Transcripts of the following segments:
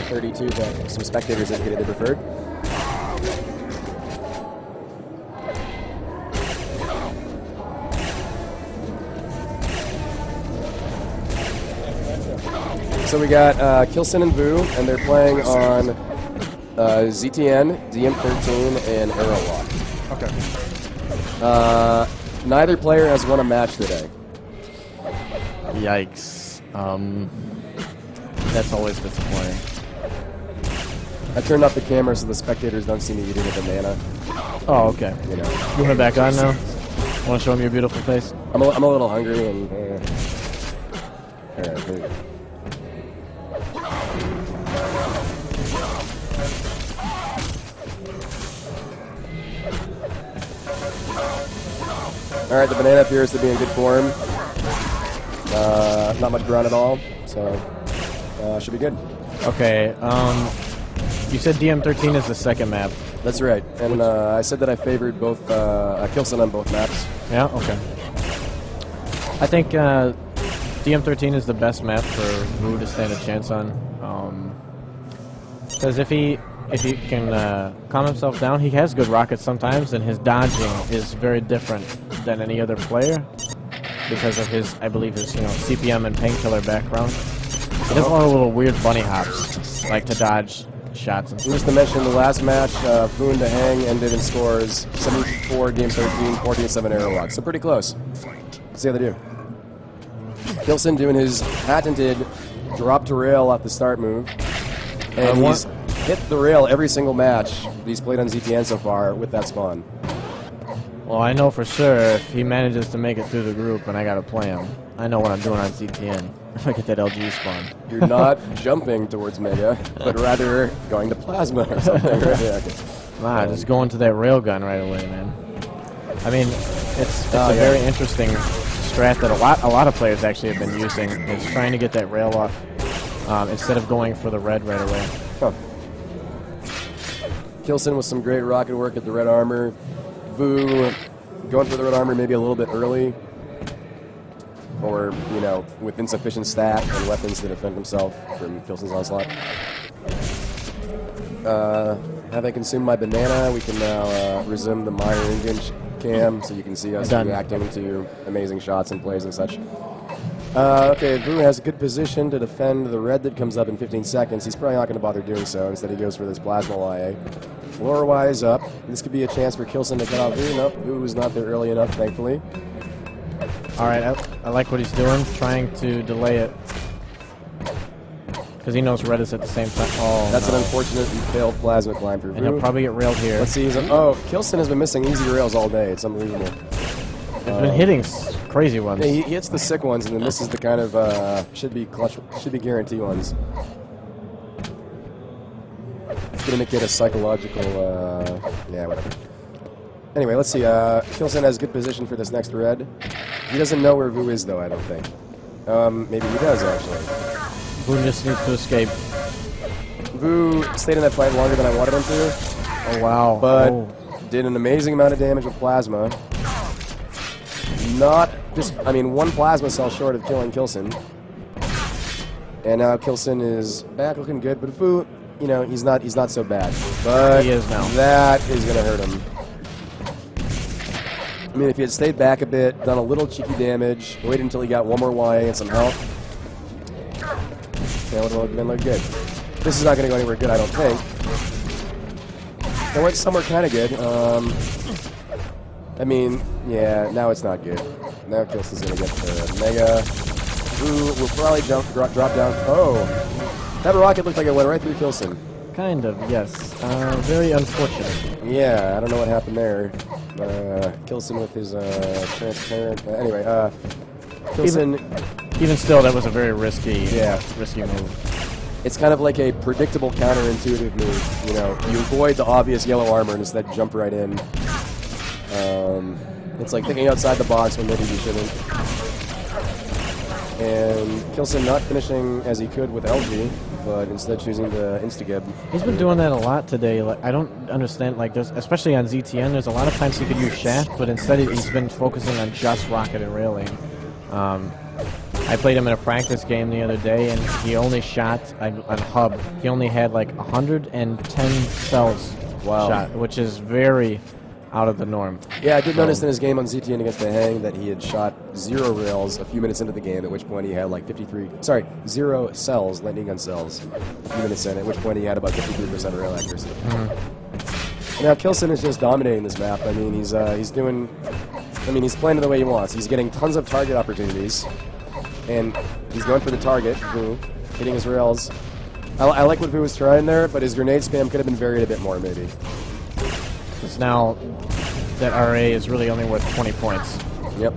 32 that some spectators indicated they preferred. So we got Kilson and Vu, and they're playing on ZTN, DM13, and Aerolock. Okay. Neither player has won a match today. Yikes. That's always disappointing. I turned off the camera so the spectators don't see me eating a banana. Oh, okay. You know. You want it back on now? Want to show them your beautiful face? I'm a little hungry and. All right, here we go. All right, the banana appears to be in good form. Not much ground at all, so should be good. Okay. You said DM13 is the second map. That's right, and I said that I favored both Kilson on both maps. Yeah. Okay. I think DM13 is the best map for Vu to stand a chance on. Because if he can calm himself down, he has good rockets sometimes, and his dodging is very different than any other player because of his, I believe, his CPM and painkiller background. He does a lot of little weird bunny hops, like to dodge shots and stuff. Just to mention, the last match, Boone to Hang ended in scores 74 game 13, 14-7 Aerolock. So pretty close. Let's see how they do. Kilson doing his patented drop to rail off the start move. And he's hit the rail every single match he's played on ZTN so far with that spawn. Well, I know for sure if he manages to make it through the group and I gotta play him, I know what I'm doing on ZTN if I get that LG spawn. You're not jumping towards Mega, but rather going to Plasma or something. Right? Yeah, okay. Nah, just going to that railgun right away, man. I mean, it's a very interesting strat that a lot of players actually have been using. Is trying to get that rail off instead of going for the red right away. Huh. Kilson with some great rocket work at the red armor. Vu going for the red armor maybe a little bit early, or with insufficient stat and weapons to defend himself from Kilson's onslaught. Having consumed my banana, we can now resume the Meyer Engage cam so you can see us reacting to amazing shots and plays and such. Okay, Vu has a good position to defend the red that comes up in 15 seconds. He's probably not going to bother doing so. Instead, he goes for this Plasma YA. Floor-wise up. This could be a chance for Kilson to cut off Vu. Nope, Vu was not there early enough, thankfully. All right, I like what he's doing, trying to delay it. Because he knows red is at the same time. Oh, that's an unfortunate and failed Plasma climb for Vu. And he'll probably get railed here. Let's see. Kilson has been missing easy rails all day. It's unbelievable. He's been hitting crazy ones. Yeah, he hits the sick ones and then misses the kind of should be guarantee ones. It's gonna make it a psychological yeah, whatever. Anyway, let's see. Kilson has good position for this next red. He doesn't know where Vu is though, I don't think. Maybe he does actually. Vu just needs to escape. Vu stayed in that fight longer than I wanted him to. Oh wow. But did an amazing amount of damage with Plasma. One Plasma cell short of killing Kilson. And now Kilson is back looking good, but Vu, he's not so bad. But he is now. That is gonna hurt him. I mean, if he had stayed back a bit, done a little cheeky damage, waited until he got one more YA and some health, that would have been good. This is not gonna go anywhere good, I don't think. It went somewhere kind of good. Yeah, now it's not good. Now Kilson's going to get the Mega. Vu will probably drop down. Oh! That rocket looked like it went right through Kilson. Kind of, yes. Very unfortunate. Yeah, I don't know what happened there. Kilson with his transparent... anyway, Kilson... Even still, that was a very risky move. It's kind of like a predictable counterintuitive move. You avoid the obvious yellow armor and instead jump right in. It's like thinking outside the box when maybe you shouldn't. And Kilson not finishing as he could with LG, but instead choosing to insta-gib. He's been doing that a lot today. Like, I don't understand, especially on ZTN, there's a lot of times he could use shaft, but instead he's been focusing on just rocket and railing. I played him in a practice game the other day, and he only shot on hub. He only had like 110 cells shot, which is very out of the norm. Yeah, I did notice in his game on ZTN against the Hang that he had shot 0 rails a few minutes into the game, at which point he had like 0 cells, lightning gun cells, a few minutes in, at which point he had about 53% rail accuracy. Now, Kilson is just dominating this map. I mean, he's playing it the way he wants. He's getting tons of target opportunities, and he's going for the target, Vu, hitting his rails. I like what Vu was trying there, but his grenade spam could have been varied a bit more, maybe. Because now that RA is really only worth 20 points. Yep.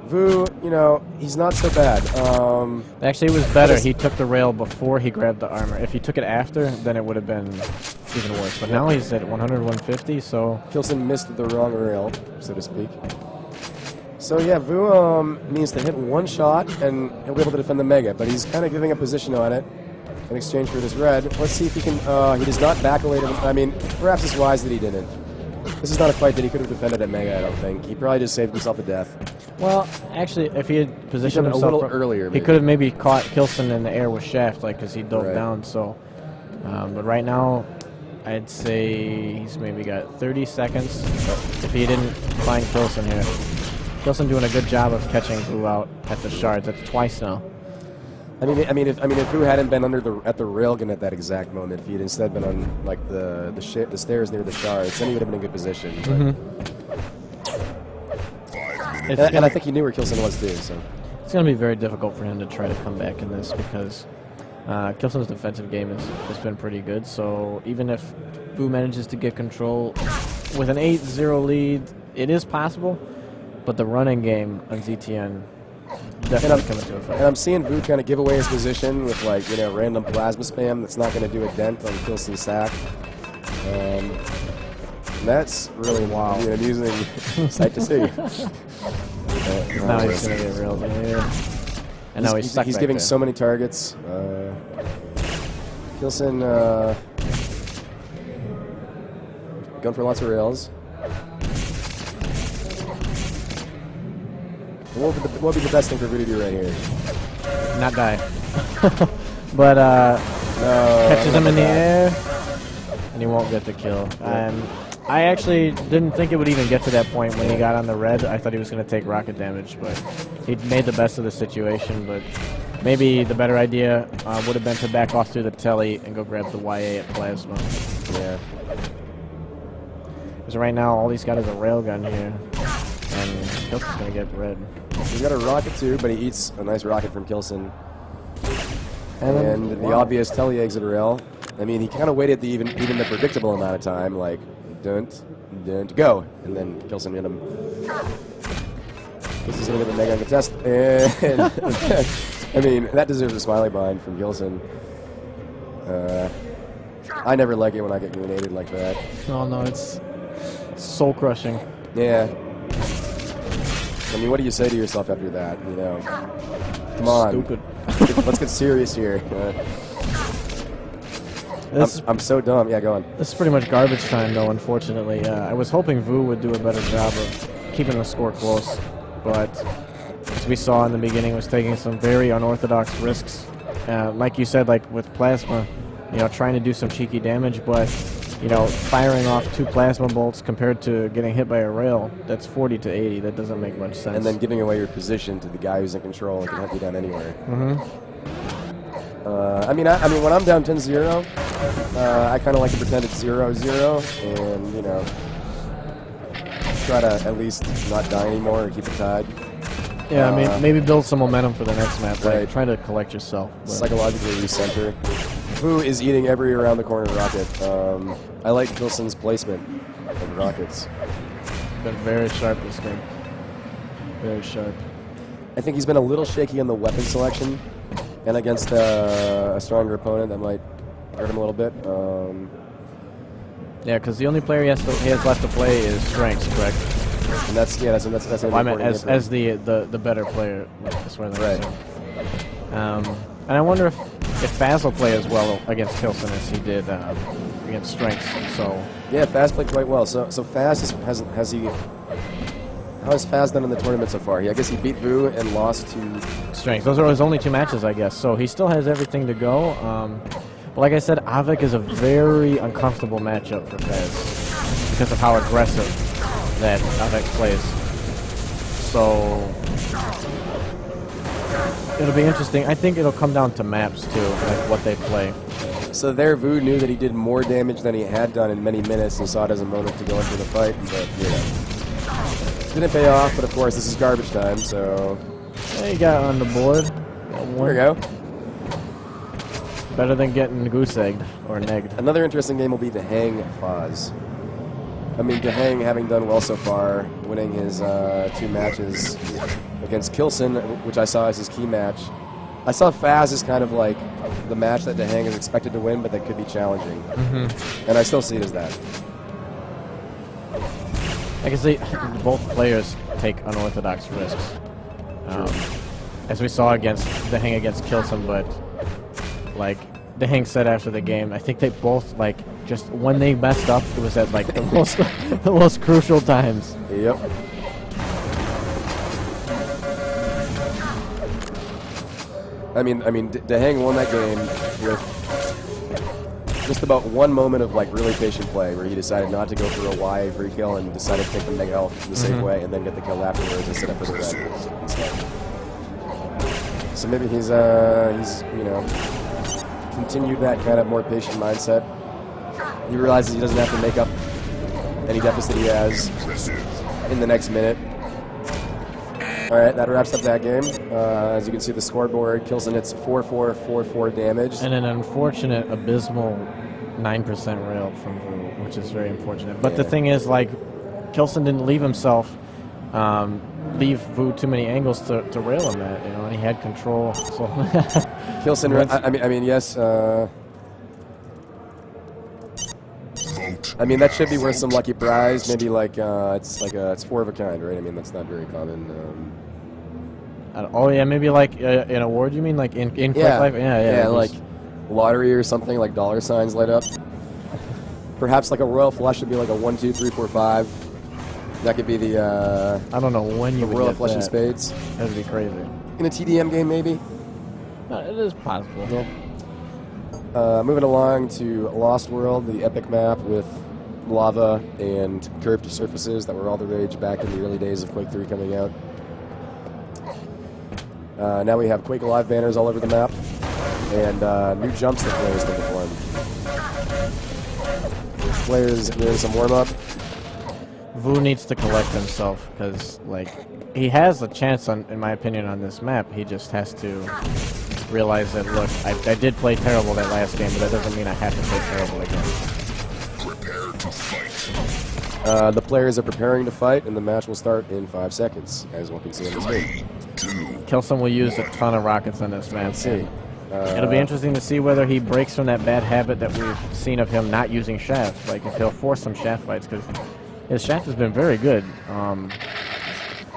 Vu, you know, he's not so bad. Actually, it was better. He took the rail before he grabbed the armor. If he took it after, then it would have been even worse. But now he's at 100, 150, so... Kilson missed the wrong rail, so to speak. So yeah, Vu needs to hit one shot, and he'll be able to defend the Mega, but he's kind of giving a position on it in exchange for this red. Let's see if he can... he does not back away to... I mean, perhaps it's wise that he didn't. This is not a fight that he could have defended at Mega, I don't think. He probably just saved himself a death. Well, actually, if he had positioned himself a little earlier, he could have maybe caught Kilson in the air with Shaft, like, because he dove down. So, but right now, I'd say he's maybe got 30 seconds. If he didn't find Kilson here, Kilson doing a good job of catching Vu out at the shards. That's twice now. I mean, if Vu hadn't been at the railgun at that exact moment, if he had instead been on like the stairs near the shards, then he would have been in a good position. And I think he knew where Kilson was too. So it's going to be very difficult for him to try to come back in this because Kilson's defensive game has been pretty good. So even if Vu manages to get control with an 8-0 lead, it is possible. But the running game on ZTN definitely coming to effect. And I'm seeing Vu kind of give away his position with like random plasma spam that's not going to do a dent on Kilson's sack. And that's really an amusing sight to see. Now he's going to get railed in here. And now he's stuck He's back giving there. so many targets. Kilson going for lots of rails. What would be the best thing for Vu to do right here? Not die. But catches him in the air, and he won't get the kill. I actually didn't think it would even get to that point when he got on the red. I thought he was going to take rocket damage, but he made the best of the situation. But maybe the better idea would have been to back off through the telly and go grab the YA at plasma. Yeah. Because right now, all he's got is a railgun here, and Kilson's going to get red. He's got a rocket too, but he eats a nice rocket from Kilson. And the obvious telly exit rail. I mean, he kind of waited even the predictable amount of time, like don't go, and then Kilson hit him. This is gonna get the mega contest, and I mean that deserves a smiley bind from Kilson. I never like it when I get grenaded like that. Oh no, it's soul crushing. Yeah. I mean, what do you say to yourself after that? You know, come on. Stupid. Let's get serious here. I'm so dumb. Yeah, go on. This is pretty much garbage time, though, unfortunately. I was hoping Vu would do a better job of keeping the score close, but as we saw in the beginning, was taking some very unorthodox risks. Like you said, like with plasma, trying to do some cheeky damage, but firing off 2 plasma bolts compared to getting hit by a rail, that's 40 to 80. That doesn't make much sense. And then giving away your position to the guy who's in control and can hunt you down anywhere. I mean, when I'm down 10-0, I kind of like to pretend it's 0-0 and, try to at least not die anymore or keep it tied. Yeah, maybe build some momentum for the next map. Right. Like, try to collect yourself. Psychologically recenter. Vu is eating every around the corner rocket. I like Kilson's placement of rockets. Been very sharp this game. Very sharp. I think he's been a little shaky on the weapon selection, and against a stronger opponent that might hurt him a little bit. Yeah, because the only player he has left to play is Strengths, correct? And that's an important as the better player. That's where right. And I wonder if Faz will play as well against Kilson as he did against Strengths. So yeah, Faz played quite well. So Faz has he? How's Faz done in the tournament so far? I guess he beat Vu and lost to Strength. Those are his only 2 matches, I guess. So he still has everything to go. But like I said, Avec is a very uncomfortable matchup for Faz because of how aggressive that Avec plays. So it'll be interesting. I think it'll come down to maps too, like what they play. So there, Vu knew that he did more damage than he had done in many minutes and saw it as a moment to go into the fight, but, you know, didn't pay off, but of course this is garbage time, so... Yeah, he got on the board. There we go. Better than getting goose-egged or negged. Another interesting game will be Dehang Foz. I mean, Dehang having done well so far, winning his 2 matches against Kilson, which I saw as his key match. I saw Faz as kind of like the match that Dehang is expected to win, but that could be challenging. And I still see it as that. I can see both players take unorthodox risks. As we saw against Dehang against Kilson, but like Dehang said after the game, I think they both like just when they messed up, it was at like the most the most crucial times. Yep. I mean, Dehang won that game with just about one moment of like really patient play, where he decided not to go for a Y free kill and decided to take the mega health the safe way, and then get the kill afterwards instead of for the red instead. So maybe he's you know, continued that kind of more patient mindset. He realizes he doesn't have to make up any deficit he has in the next minute. All right, that wraps up that game. As you can see the scoreboard, Kilson hits 4-4-4-4 damage. And an unfortunate, abysmal 9% rail from Vu, which is very unfortunate. But the thing is, like, Kilson didn't leave himself, leave Vu too many angles to rail him at, you know, and he had control. So Kilson, I mean, yes. I mean, that should be worth some lucky prize. Maybe like it's 4 of a kind, right? I mean, that's not very common. Oh yeah, maybe like an award. You mean like in Quake Life? Yeah, like lottery or something, like dollar signs light up. Perhaps like a royal flush would be like a 1, 2, 3, 4, 5. That could be the I don't know when you would royal get flush that. and spades. That'd be crazy. In a TDM game, maybe. It is possible. Yeah. Moving along to Lost World, the epic map with lava and curved surfaces that were all the rage back in the early days of Quake 3 coming out. Now we have Quake Alive banners all over the map, and new jumps that players can perform. Players doing some warm-up. Vu needs to collect himself, because like he has a chance, in my opinion, on this map. He just has to realize that, look, I did play terrible that last game, but that doesn't mean I have to play terrible again. Prepare to fight. The players are preparing to fight, and the match will start in 5 seconds, as one can see on the screen. 3, 2, Kilson will use a ton of rockets on this map. Let's see. It'll be interesting to see whether he breaks from that bad habit that we've seen of him not using shaft. Like, if he'll force some shaft fights, because his shaft has been very good.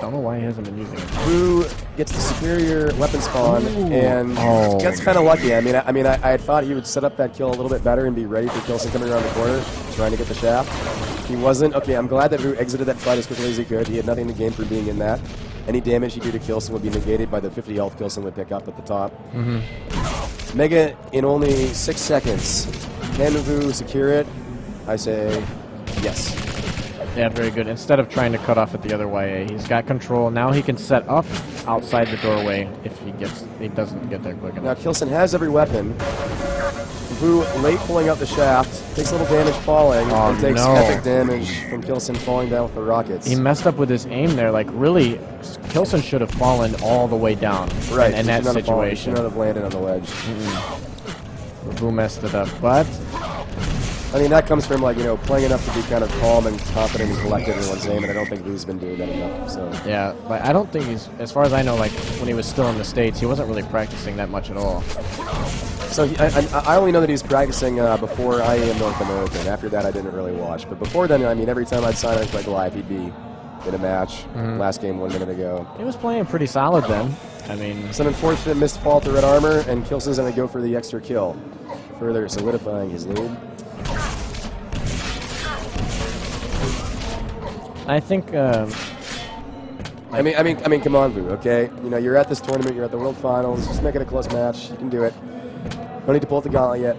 Don't know why he hasn't been using it. Vu gets the superior weapon spawn and gets kind of lucky. I mean, I had thought he would set up that kill a little bit better and be ready for Kilson coming around the corner, trying to get the shaft. He wasn't. Okay, I'm glad that Vu exited that fight as quickly as he could. He had nothing to gain from being in that. Any damage he do to Kilson would be negated by the 50 health Kilson would pick up at the top. Mega in only 6 seconds. Can Vu secure it? I say yes. Yeah, very good. Instead of trying to cut off at the other YA, he's got control. Now he can set up outside the doorway if he doesn't get there quick enough. Now Kilson has every weapon. Vu late pulling out the shaft, takes a little damage falling, and takes epic damage from Kilson falling down with the rockets. He messed up with his aim there. Like, really, Kilson should have fallen all the way down in that situation. He should not have landed on the ledge. Vu messed it up, but I mean, that comes from, like, you know, playing enough to be kind of calm and confident and collect everyone's aim, and I don't think Vu's been doing that enough, so. Yeah, like, I don't think he's, as far as I know, like, when he was still in the States, he wasn't really practicing that much at all. So I only know that he's practicing before IEM North America, and after that I didn't really watch. But before then, I mean, every time I'd sign on Quake Live, he'd be in a match. Last game 1 minute ago. He was playing pretty solid then. I mean, it's an unfortunate missed fall to red armor, and Kilson's going to go for the extra kill, further solidifying his lead. I think I mean, come on, Vu. Okay, you know you're at this tournament. You're at the World Finals. Just make it a close match. You can do it. Don't need to pull up the gauntlet yet.